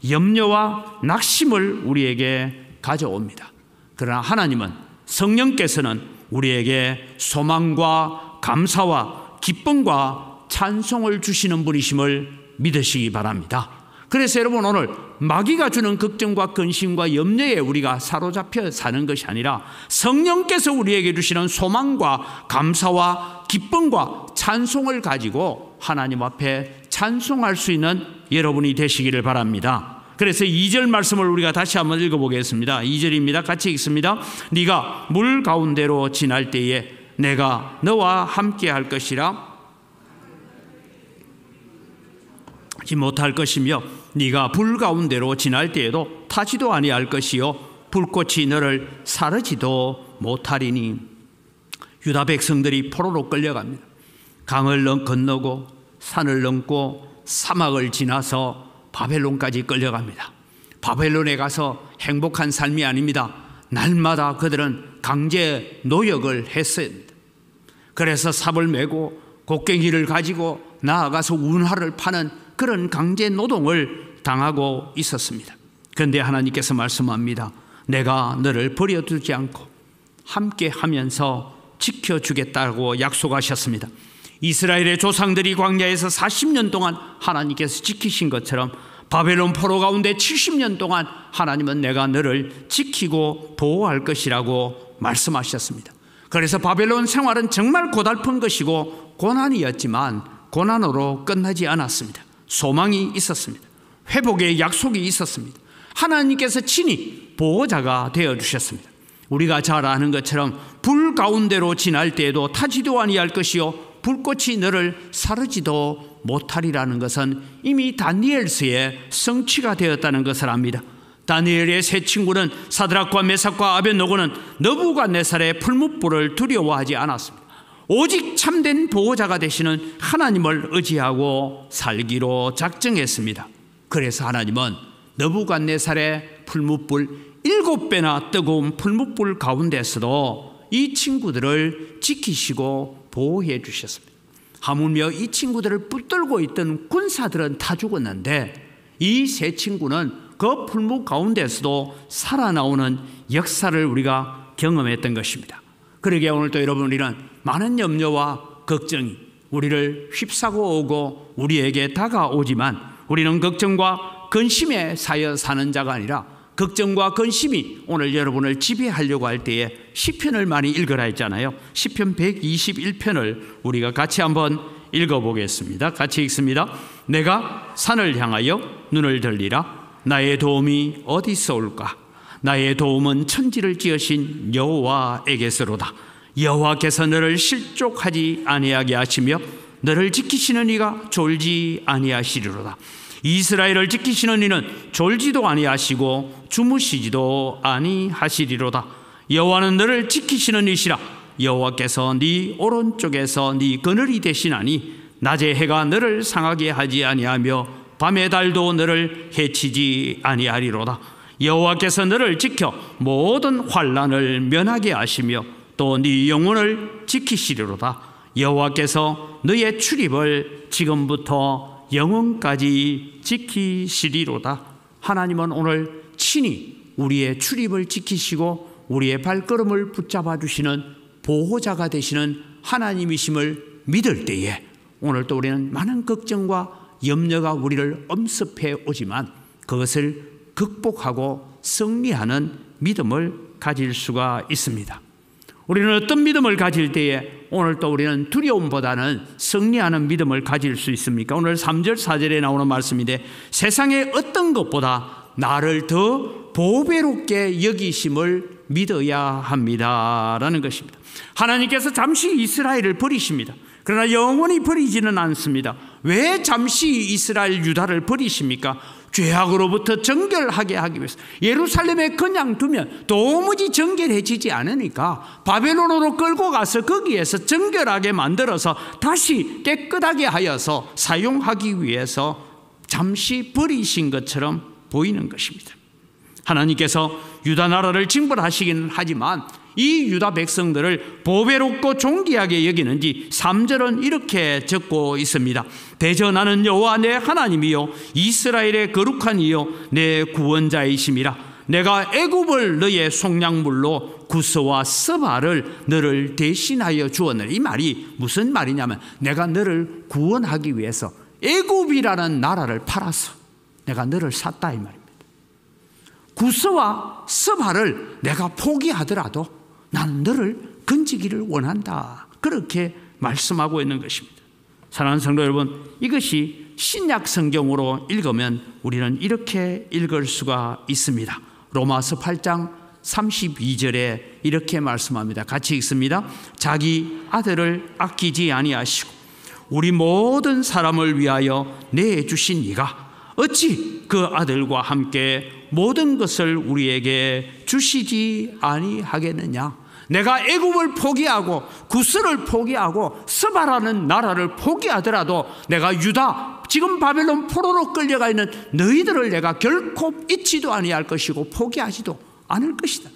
S2: 염려와 낙심을 우리에게 가져옵니다. 그러나 하나님은, 성령께서는 우리에게 소망과 감사와 기쁨과 찬송을 주시는 분이심을 믿으시기 바랍니다. 그래서 여러분, 오늘 마귀가 주는 걱정과 근심과 염려에 우리가 사로잡혀 사는 것이 아니라 성령께서 우리에게 주시는 소망과 감사와 기쁨과 찬송을 가지고 하나님 앞에 찬송할 수 있는 여러분이 되시기를 바랍니다. 그래서 2절 말씀을 우리가 다시 한번 읽어보겠습니다. 2절입니다. 같이 읽습니다. 네가 물 가운데로 지날 때에 내가 너와 함께 할 것이라 못할 것이며 네가 불 가운데로 지날 때에도 타지도 아니할 것이요 불꽃이 너를 사르지도 못하리니. 유다 백성들이 포로로 끌려갑니다. 강을 건너고 산을 넘고 사막을 지나서 바벨론까지 끌려갑니다. 바벨론에 가서 행복한 삶이 아닙니다. 날마다 그들은 강제 노역을 했어야 합니다. 그래서 삽을 메고 곡괭이를 가지고 나아가서 운하를 파는 그런 강제 노동을 당하고 있었습니다. 그런데 하나님께서 말씀합니다. 내가 너를 버려두지 않고 함께 하면서 지켜주겠다고 약속하셨습니다. 이스라엘의 조상들이 광야에서 40년 동안 하나님께서 지키신 것처럼 바벨론 포로 가운데 70년 동안 하나님은 내가 너를 지키고 보호할 것이라고 말씀하셨습니다. 그래서 바벨론 생활은 정말 고달픈 것이고 고난이었지만 고난으로 끝나지 않았습니다. 소망이 있었습니다. 회복의 약속이 있었습니다. 하나님께서 친히 보호자가 되어주셨습니다. 우리가 잘 아는 것처럼 불 가운데로 지날 때에도 타지도 아니할 것이요 불꽃이 너를 사르지도 못하리라는 것은 이미 다니엘서에 성취가 되었다는 것을 압니다. 다니엘의 세 친구는 사드락과 메삭과 아벳노고는 느부갓네살의 풀무불을 두려워하지 않았습니다. 오직 참된 보호자가 되시는 하나님을 의지하고 살기로 작정했습니다. 그래서 하나님은 느부갓네살의 풀무불 7배나 뜨거운 풀무불 가운데서도 이 친구들을 지키시고 보호해 주셨습니다. 하물며 이 친구들을 붙들고 있던 군사들은 다 죽었는데 이 세 친구는 그 풀무 가운데서도 살아나오는 역사를 우리가 경험했던 것입니다. 그러기에 오늘도 여러분, 우리는 많은 염려와 걱정이 우리를 휩싸고 오고 우리에게 다가오지만 우리는 걱정과 근심에 사여 사는 자가 아니라 걱정과 근심이 오늘 여러분을 지배하려고 할 때에 시편을 많이 읽으라 했잖아요. 시편 121편을 우리가 같이 한번 읽어보겠습니다. 같이 읽습니다. 내가 산을 향하여 눈을 들리라. 나의 도움이 어디서 올까? 나의 도움은 천지를 지으신 여호와에게서로다. 여호와께서 너를 실족하지 아니하게 하시며 너를 지키시는 이가 졸지 아니하시리로다. 이스라엘을 지키시는 이는 졸지도 아니하시고 주무시지도 아니하시리로다. 여호와는 너를 지키시는 이시라. 여호와께서 네 오른쪽에서 네 그늘이 되시나니 낮에 해가 너를 상하게 하지 아니하며 밤의 달도 너를 해치지 아니하리로다. 여호와께서 너를 지켜 모든 환난을 면하게 하시며 또 네 영혼을 지키시리로다. 여호와께서 너의 출입을 지금부터 영원까지 지키시리로다. 하나님은 오늘 친히 우리의 출입을 지키시고 우리의 발걸음을 붙잡아 주시는 보호자가 되시는 하나님이심을 믿을 때에 오늘 또 우리는 많은 걱정과 염려가 우리를 엄습해 오지만 그것을 극복하고 승리하는 믿음을 가질 수가 있습니다. 우리는 어떤 믿음을 가질 때에 오늘 또 우리는 두려움보다는 승리하는 믿음을 가질 수 있습니까? 오늘 3절 4절에 나오는 말씀인데 세상의 어떤 것보다 나를 더 보배롭게 여기심을 믿어야 합니다라는 것입니다. 하나님께서 잠시 이스라엘을 버리십니다. 그러나 영원히 버리지는 않습니다. 왜 잠시 이스라엘 유다를 버리십니까? 죄악으로부터 정결하게 하기 위해서. 예루살렘에 그냥 두면 도무지 정결해지지 않으니까 바벨론으로 끌고 가서 거기에서 정결하게 만들어서 다시 깨끗하게 하여서 사용하기 위해서 잠시 버리신 것처럼 보이는 것입니다. 하나님께서 유다 나라를 징벌하시기는 하지만 이 유다 백성들을 보배롭고 존귀하게 여기는지 3절은 이렇게 적고 있습니다. 대전하는 여호와 내 하나님이요 이스라엘의 거룩한 이요 내 구원자이심이라. 내가 애굽을 너의 속량물로 구스와 스바를 너를 대신하여 주었느니. 이 말이 무슨 말이냐면 내가 너를 구원하기 위해서 애굽이라는 나라를 팔아서 내가 너를 샀다 이 말입니다. 구스와 스바를 내가 포기하더라도 나는 너를 건지기를 원한다. 그렇게 말씀하고 있는 것입니다. 사랑하는 성도 여러분, 이것이 신약 성경으로 읽으면 우리는 이렇게 읽을 수가 있습니다. 로마서 8장 32절에 이렇게 말씀합니다. 같이 읽습니다. 자기 아들을 아끼지 아니하시고 우리 모든 사람을 위하여 내주신 이가 어찌 그 아들과 함께 모든 것을 우리에게 주시지 아니하겠느냐. 내가 애굽을 포기하고 구스를 포기하고 스바라는 나라를 포기하더라도 내가 유다 지금 바벨론 포로로 끌려가 있는 너희들을 내가 결코 잊지도 아니할 것이고 포기하지도 않을 것이다.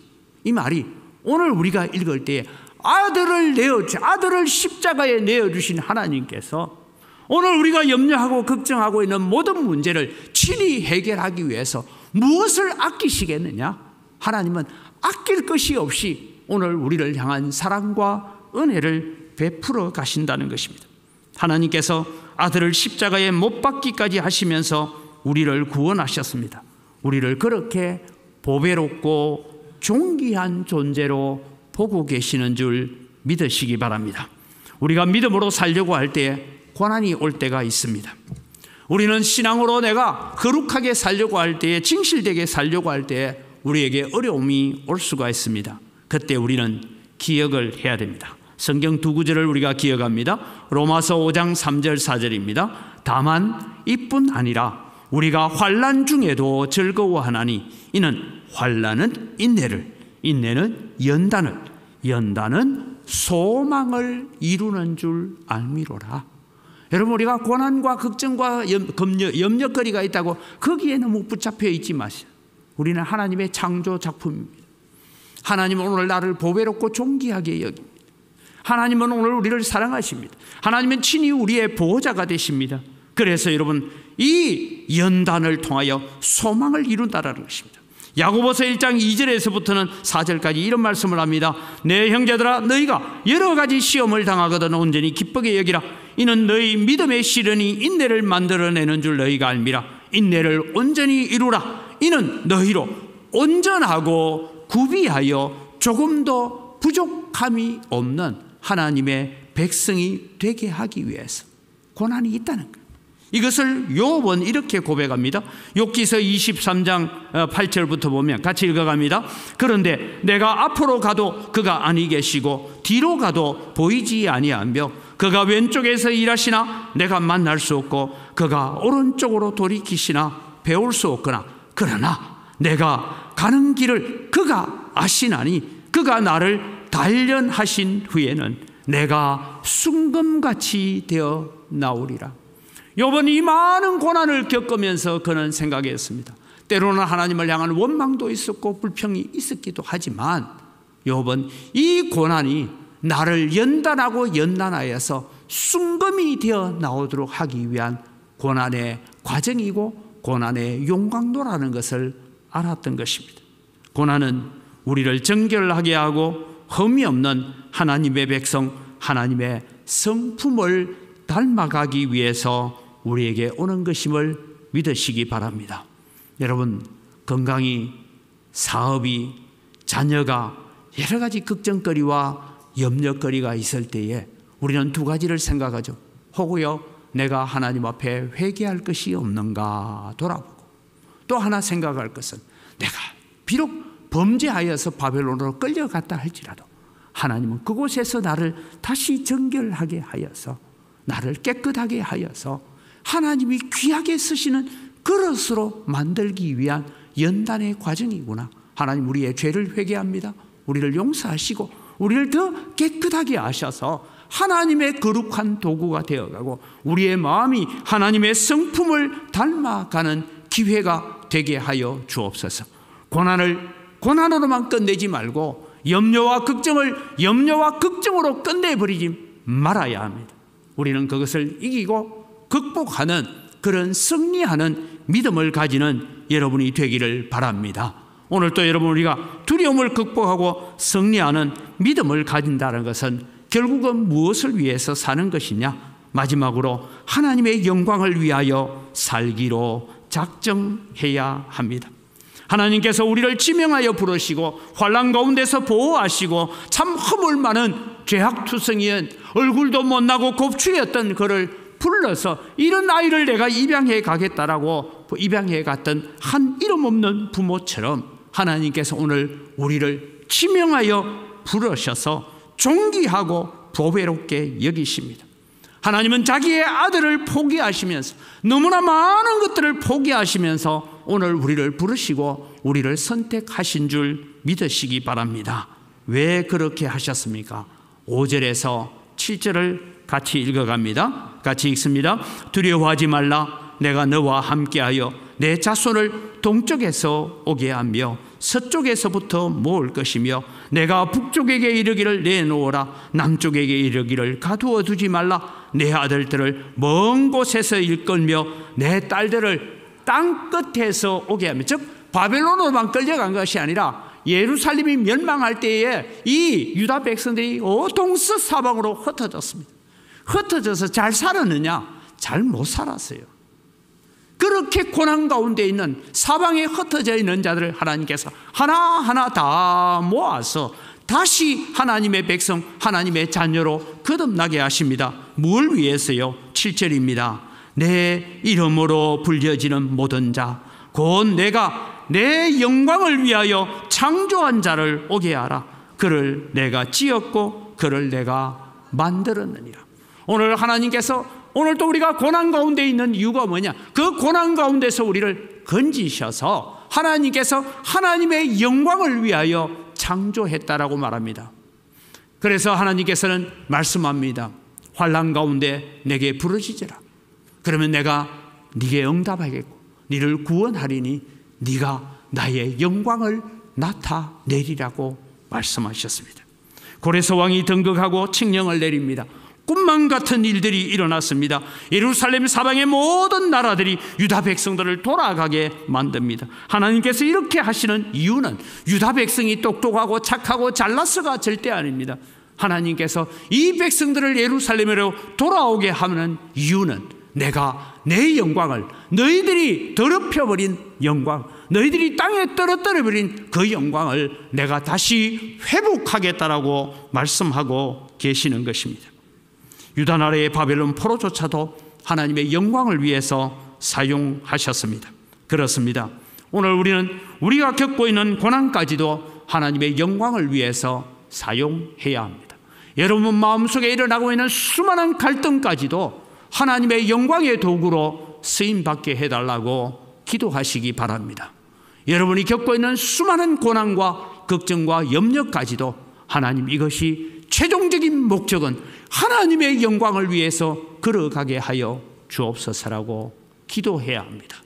S2: 이 말이 오늘 우리가 읽을 때에 아들을 십자가에 내어주신 하나님께서 오늘 우리가 염려하고 걱정하고 있는 모든 문제를 친히 해결하기 위해서 무엇을 아끼시겠느냐? 하나님은 아낄 것이 없이 오늘 우리를 향한 사랑과 은혜를 베풀어 가신다는 것입니다. 하나님께서 아들을 십자가에 못 박기까지 하시면서 우리를 구원하셨습니다. 우리를 그렇게 보배롭고 존귀한 존재로 보고 계시는 줄 믿으시기 바랍니다. 우리가 믿음으로 살려고 할 때에 고난이 올 때가 있습니다. 우리는 신앙으로 내가 거룩하게 살려고 할 때에 진실되게 살려고 할 때에 우리에게 어려움이 올 수가 있습니다. 그때 우리는 기억을 해야 됩니다. 성경 두 구절을 우리가 기억합니다. 로마서 5장 3절 4절입니다. 다만 이뿐 아니라 우리가 환난 중에도 즐거워하나니 이는 환난은 인내를, 인내는 연단을, 연단은 소망을 이루는 줄 알미로라. 여러분, 우리가 고난과 걱정과 염려거리가 있다고 거기에 너무 붙잡혀 있지 마세요. 우리는 하나님의 창조 작품입니다. 하나님은 오늘 나를 보배롭고 존귀하게 여깁니다. 하나님은 오늘 우리를 사랑하십니다. 하나님은 친히 우리의 보호자가 되십니다. 그래서 여러분, 이 연단을 통하여 소망을 이룬다라는 것입니다. 야고보서 1장 2절에서부터는 4절까지 이런 말씀을 합니다. 내 형제들아, 너희가 여러 가지 시험을 당하거든 온전히 기쁘게 여기라. 이는 너희 믿음의 시련이 인내를 만들어내는 줄 너희가 알미라. 인내를 온전히 이루라. 이는 너희로 온전하고 구비하여 조금도 부족함이 없는 하나님의 백성이 되게 하기 위해서 고난이 있다는 거예요. 이것을 욥은 이렇게 고백합니다. 욥기서 23장 8절부터 보면 같이 읽어갑니다. 그런데 내가 앞으로 가도 그가 아니 계시고 뒤로 가도 보이지 아니하며 그가 왼쪽에서 일하시나 내가 만날 수 없고 그가 오른쪽으로 돌이키시나 배울 수 없거나 그러나 내가 가는 길을 그가 아시나니 그가 나를 단련하신 후에는 내가 순금같이 되어 나오리라. 욥은 이 많은 고난을 겪으면서 그는 생각했습니다. 때로는 하나님을 향한 원망도 있었고 불평이 있었기도 하지만 욥은 이 고난이 나를 연단하고 연단하여서 순금이 되어 나오도록 하기 위한 고난의 과정이고 고난의 용광로라는 것을 알았던 것입니다. 고난은 우리를 정결하게 하고 흠이 없는 하나님의 백성, 하나님의 성품을 닮아가기 위해서 우리에게 오는 것임을 믿으시기 바랍니다. 여러분, 건강이, 사업이, 자녀가 여러 가지 걱정거리와 염려거리가 있을 때에 우리는 두 가지를 생각하죠. 혹여 내가 하나님 앞에 회개할 것이 없는가 돌아보고, 또 하나 생각할 것은 내가 비록 범죄하여서 바벨론으로 끌려갔다 할지라도 하나님은 그곳에서 나를 다시 정결하게 하여서 나를 깨끗하게 하여서 하나님이 귀하게 쓰시는 그릇으로 만들기 위한 연단의 과정이구나. 하나님 우리의 죄를 회개합니다. 우리를 용서하시고 우리를 더 깨끗하게 하셔서 하나님의 거룩한 도구가 되어가고 우리의 마음이 하나님의 성품을 닮아가는 기회가 되게 하여 주옵소서. 고난을 고난으로만 끝내지 말고 염려와 걱정을 염려와 걱정으로 끝내버리지 말아야 합니다. 우리는 그것을 이기고 극복하는 그런 승리하는 믿음을 가지는 여러분이 되기를 바랍니다. 오늘 또 여러분, 우리가 두려움을 극복하고 승리하는 믿음을 가진다는 것은 결국은 무엇을 위해서 사는 것이냐? 마지막으로 하나님의 영광을 위하여 살기로 작정해야 합니다. 하나님께서 우리를 지명하여 부르시고 환난 가운데서 보호하시고 참 허물 많은 죄악투성이인 얼굴도 못나고 곱추였던 그를 불러서 이런 아이를 내가 입양해 가겠다라고 입양해 갔던 한 이름 없는 부모처럼 하나님께서 오늘 우리를 지명하여 부르셔서 존귀하고 보배롭게 여기십니다. 하나님은 자기의 아들을 포기하시면서 너무나 많은 것들을 포기하시면서 오늘 우리를 부르시고 우리를 선택하신 줄 믿으시기 바랍니다. 왜 그렇게 하셨습니까? 5절에서 7절을 같이 읽어갑니다. 같이 읽습니다. 두려워하지 말라. 내가 너와 함께하여 내 자손을 동쪽에서 오게 하며 서쪽에서부터 모을 것이며 내가 북쪽에게 이르기를 내놓으라. 남쪽에게 이르기를 가두어 두지 말라. 내 아들들을 먼 곳에서 일끌며 내 딸들을 땅 끝에서 오게 하며, 즉 바벨론으로만 끌려간 것이 아니라 예루살렘이 멸망할 때에 이 유다 백성들이 오동서 사방으로 흩어졌습니다. 흩어져서 잘 살았느냐? 잘 못 살았어요. 그렇게 고난 가운데 있는 사방에 흩어져 있는 자들을 하나님께서 하나하나 다 모아서 다시 하나님의 백성, 하나님의 자녀로 거듭나게 하십니다. 뭘 위해서요? 7절입니다. 내 이름으로 불려지는 모든 자, 곧 내가 내 영광을 위하여 창조한 자를 오게 하라. 그를 내가 지었고 그를 내가 만들었느니라. 오늘 하나님께서 오늘 또 우리가 고난 가운데 있는 이유가 뭐냐? 그 고난 가운데서 우리를 건지셔서 하나님께서 하나님의 영광을 위하여 창조했다라고 말합니다. 그래서 하나님께서는 말씀합니다. 환난 가운데 내게 부르짖으라. 그러면 내가 네게 응답하겠고 네를 구원하리니 네가 나의 영광을 나타내리라고 말씀하셨습니다. 고레스 왕이 등극하고 칙령을 내립니다. 꿈만 같은 일들이 일어났습니다. 예루살렘 사방의 모든 나라들이 유다 백성들을 돌아가게 만듭니다. 하나님께서 이렇게 하시는 이유는 유다 백성이 똑똑하고 착하고 잘났어가 절대 아닙니다. 하나님께서 이 백성들을 예루살렘으로 돌아오게 하는 이유는 내가 내 영광을, 너희들이 더럽혀버린 영광, 너희들이 땅에 떨어뜨려버린 그 영광을 내가 다시 회복하겠다라고 말씀하고 계시는 것입니다. 유다 나라의 바벨론 포로조차도 하나님의 영광을 위해서 사용하셨습니다. 그렇습니다. 오늘 우리는 우리가 겪고 있는 고난까지도 하나님의 영광을 위해서 사용해야 합니다. 여러분 마음속에 일어나고 있는 수많은 갈등까지도 하나님의 영광의 도구로 쓰임받게 해달라고 기도하시기 바랍니다. 여러분이 겪고 있는 수많은 고난과 걱정과 염려까지도 하나님, 이것이 최종적인 목적은 하나님의 영광을 위해서 걸어가게 하여 주옵소서라고 기도해야 합니다.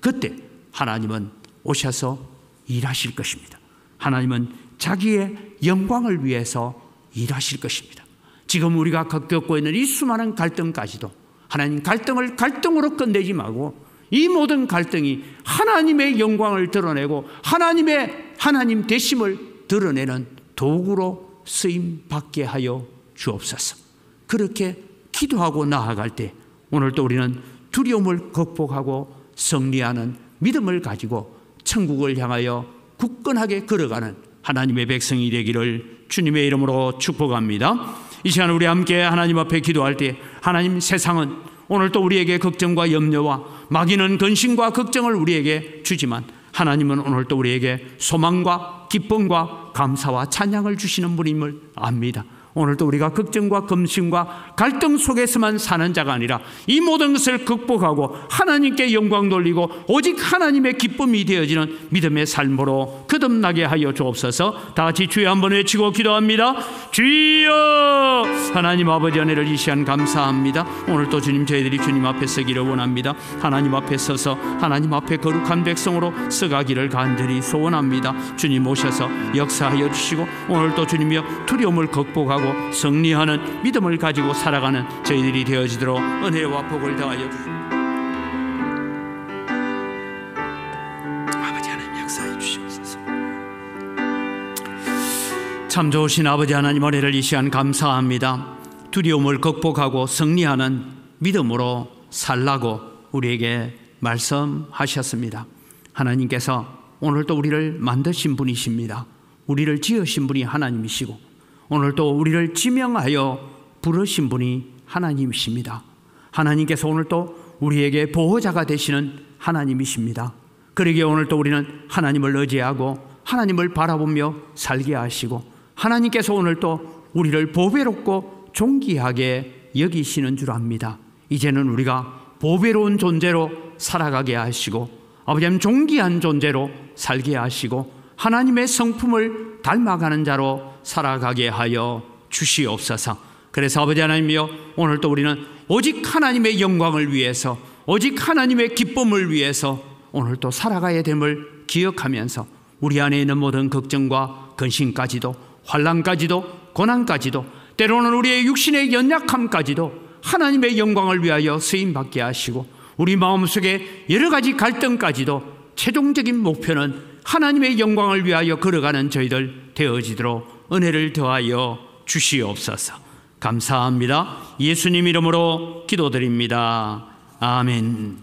S2: 그때 하나님은 오셔서 일하실 것입니다. 하나님은 자기의 영광을 위해서 일하실 것입니다. 지금 우리가 겪고 있는 이 수많은 갈등까지도 하나님, 갈등을 갈등으로 끝내지 말고 이 모든 갈등이 하나님의 영광을 드러내고 하나님 되심을 드러내는 도구로 쓰임받게 하여 주옵소서. 그렇게 기도하고 나아갈 때 오늘 또 우리는 두려움을 극복하고 승리하는 믿음을 가지고 천국을 향하여 굳건하게 걸어가는 하나님의 백성이 되기를 주님의 이름으로 축복합니다. 이 시간 우리 함께 하나님 앞에 기도할 때 하나님, 세상은 오늘 또 우리에게 걱정과 염려와 마귀는 근심과 걱정을 우리에게 주지만 하나님은 오늘 또 우리에게 소망과 기쁨과 감사와 찬양을 주시는 분임을 압니다. 오늘도 우리가 걱정과 근심과 갈등 속에서만 사는 자가 아니라 이 모든 것을 극복하고 하나님께 영광 돌리고 오직 하나님의 기쁨이 되어지는 믿음의 삶으로 거듭나게 하여 주옵소서. 다 같이 주여 한번 외치고 기도합니다. 주여! 하나님 아버지, 은혜를 이 시간 감사합니다. 오늘도 주님, 저희들이 주님 앞에 서기를 원합니다. 하나님 앞에 서서 하나님 앞에 거룩한 백성으로 서가기를 간절히 소원합니다. 주님 오셔서 역사하여 주시고 오늘도 주님이여 두려움을 극복하고 승리하는 믿음을 가지고 살아가는 저희들이 되어지도록 은혜와 복을 더하여 주시옵소서. 아버지 하나님, 역사해 주시옵소서. 참 좋으신 아버지 하나님, 은혜를 이 시간 감사합니다. 두려움을 극복하고 승리하는 믿음으로 살라고 우리에게 말씀하셨습니다. 하나님께서 오늘도 우리를 만드신 분이십니다. 우리를 지으신 분이 하나님이시고 오늘도 우리를 지명하여 부르신 분이 하나님이십니다. 하나님께서 오늘도 우리에게 보호자가 되시는 하나님이십니다. 그러기에 오늘도 우리는 하나님을 의지하고 하나님을 바라보며 살게 하시고 하나님께서 오늘도 우리를 보배롭고 존귀하게 여기시는 줄 압니다. 이제는 우리가 보배로운 존재로 살아가게 하시고 아버지 하나님, 존귀한 존재로 살게 하시고 하나님의 성품을 닮아가는 자로 살아가게 하여 주시옵소서. 그래서 아버지 하나님이여, 오늘도 우리는 오직 하나님의 영광을 위해서, 오직 하나님의 기쁨을 위해서 오늘도 살아가야 됨을 기억하면서 우리 안에 있는 모든 걱정과 근심까지도, 환난까지도, 고난까지도, 때로는 우리의 육신의 연약함까지도 하나님의 영광을 위하여 쓰임받게 하시고 우리 마음속에 여러 가지 갈등까지도 최종적인 목표는 하나님의 영광을 위하여 걸어가는 저희들 되어지도록 은혜를 더하여 주시옵소서. 감사합니다. 예수님 이름으로 기도드립니다. 아멘.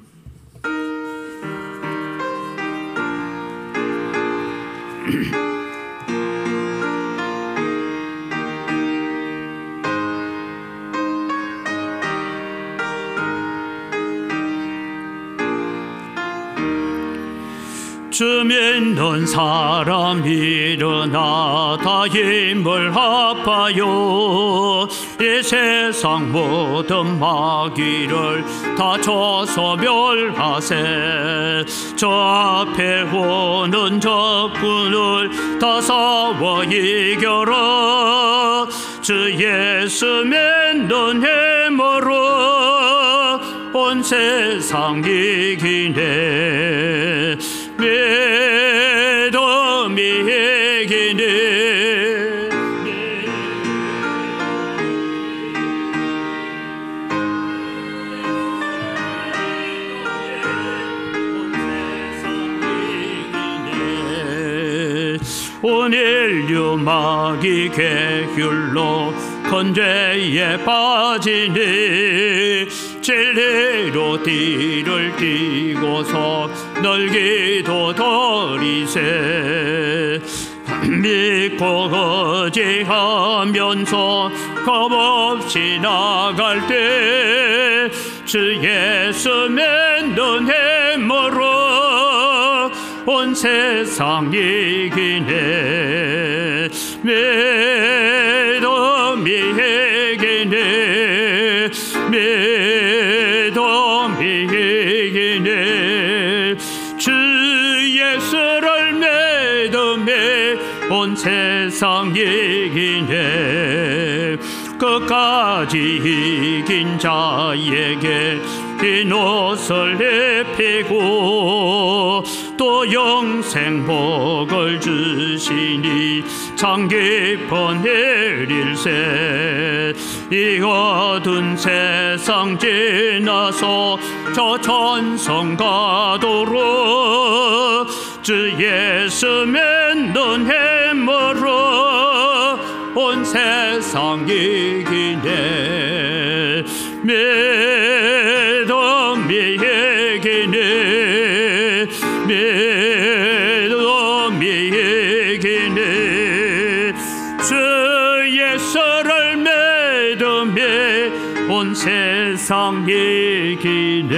S2: 주 믿는 사람 일어나 다 힘을 합하여 이 세상 모든 마귀를 다 쳐서 멸하세. 저 앞에 오는 적군을 다 싸워 이겨라. 주 예수 믿는 힘으로 온 세상 이기네. 믿음이 이기네. 온 인류 마귀 계율로 큰 죄에 빠지니 진리로 뒤를 띠고서 널기도 더리세. 믿고 의지하면서 겁없이 나갈 때 주 예수 믿는 힘으로 온 세상 이기네. 믿음이 이기네. 믿음이 이기네. 주 예수를 믿음에 온 세상 이기네. 끝까지 이긴 자에게 흰 옷을 입히고 또 영생 복을 주시니 참 깊은 일일세. 이 어두운 세상 지나서 저 천성 가도록 주 예수 믿는 힘으로 온 세상 이기네. 믿음이 이기네. 믿음이 이기네. 온 세상 이기네.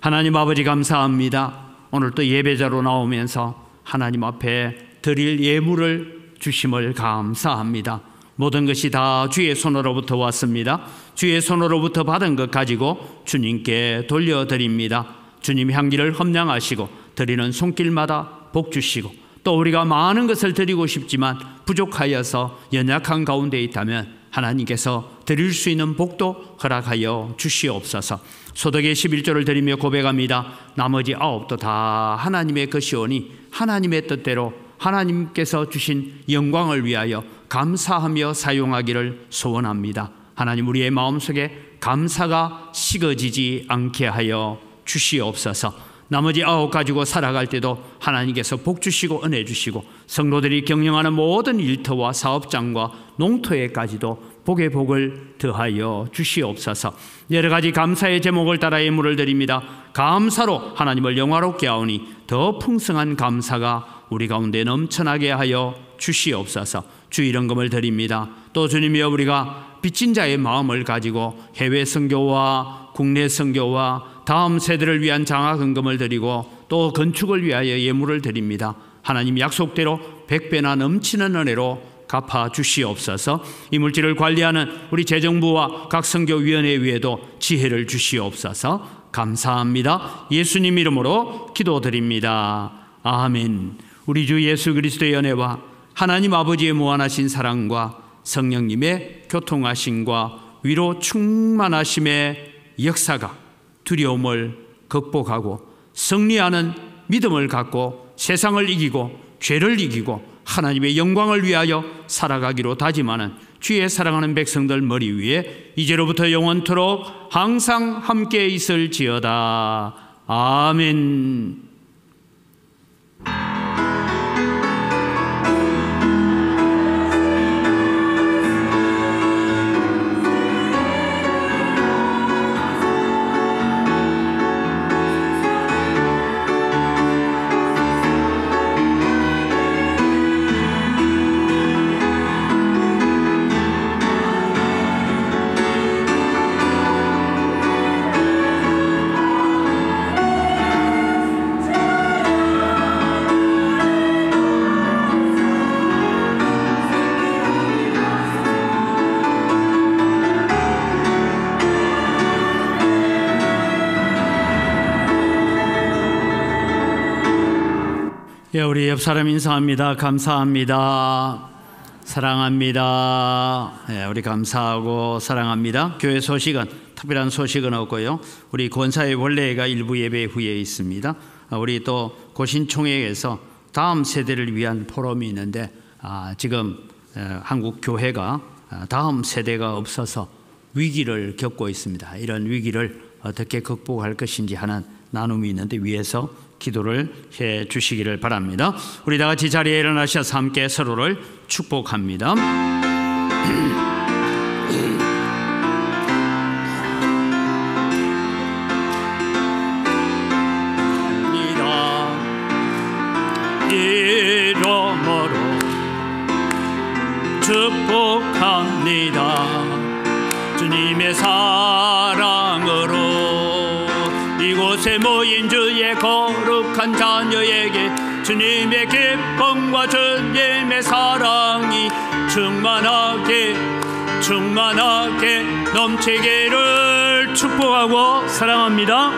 S2: 하나님 아버지 감사합니다. 오늘 또 예배자로 나오면서 하나님 앞에 드릴 예물을 주심을 감사합니다. 모든 것이 다 주의 손으로부터 왔습니다. 주의 손으로부터 받은 것 가지고 주님께 돌려드립니다. 주님 향기를 험량하시고 드리는 손길마다 복 주시고, 또 우리가 많은 것을 드리고 싶지만 부족하여서 연약한 가운데 있다면 하나님께서 드릴 수 있는 복도 허락하여 주시옵소서. 소득의 11조를 드리며 고백합니다. 나머지 9도 다 하나님의 것이오니 하나님의 뜻대로 하나님께서 주신 영광을 위하여 감사하며 사용하기를 소원합니다. 하나님, 우리의 마음속에 감사가 식어지지 않게 하여 주시옵소서. 나머지 9 가지고 살아갈 때도 하나님께서 복 주시고 은혜 주시고, 성도들이 경영하는 모든 일터와 사업장과 농토에까지도 복의 복을 더하여 주시옵소서. 여러 가지 감사의 제목을 따라 예물을 드립니다. 감사로 하나님을 영화롭게 하오니 더 풍성한 감사가 우리 가운데 넘쳐나게 하여 주시옵소서. 주 이런금을 드립니다. 또 주님이여, 우리가 빚진 자의 마음을 가지고 해외 선교와 국내 선교와 다음 세대를 위한 장학금을 드리고 또 건축을 위하여 예물을 드립니다. 하나님 약속대로 100배나 넘치는 은혜로 갚아 주시옵소서. 이 물질을 관리하는 우리 재정부와 각 선교위원회 위에도 지혜를 주시옵소서. 감사합니다. 예수님 이름으로 기도드립니다. 아멘. 우리 주 예수 그리스도의 은혜와 하나님 아버지의 무한하신 사랑과 성령님의 교통하심과 위로 충만하심의 역사가 두려움을 극복하고 승리하는 믿음을 갖고 세상을 이기고 죄를 이기고 하나님의 영광을 위하여 살아가기로 다짐하는 주의 사랑하는 백성들 머리 위에 이제로부터 영원토록 항상 함께 있을지어다. 아멘. 예, 우리 옆 사람 인사합니다. 감사합니다. 사랑합니다. 예, 우리 감사하고 사랑합니다. 교회 소식은 특별한 소식은 없고요. 우리 권사의 원례가 일부 예배 후에 있습니다. 우리 또 고신총회에서 다음 세대를 위한 포럼이 있는데 지금 한국 교회가 다음 세대가 없어서 위기를 겪고 있습니다. 이런 위기를 어떻게 극복할 것인지 하는 나눔이 있는데 위에서 기도를 해 주시기를 바랍니다. 우리 다 같이 자리에 일어나셔서 함께 서로를 축복합니다. 이름으로 축복합니다. 주님의 사랑으로 이곳에 모인 주의 거룩한 자녀에게 주님의 기쁨과 주님의 사랑이 충만하게 넘치기를 축복하고 사랑합니다.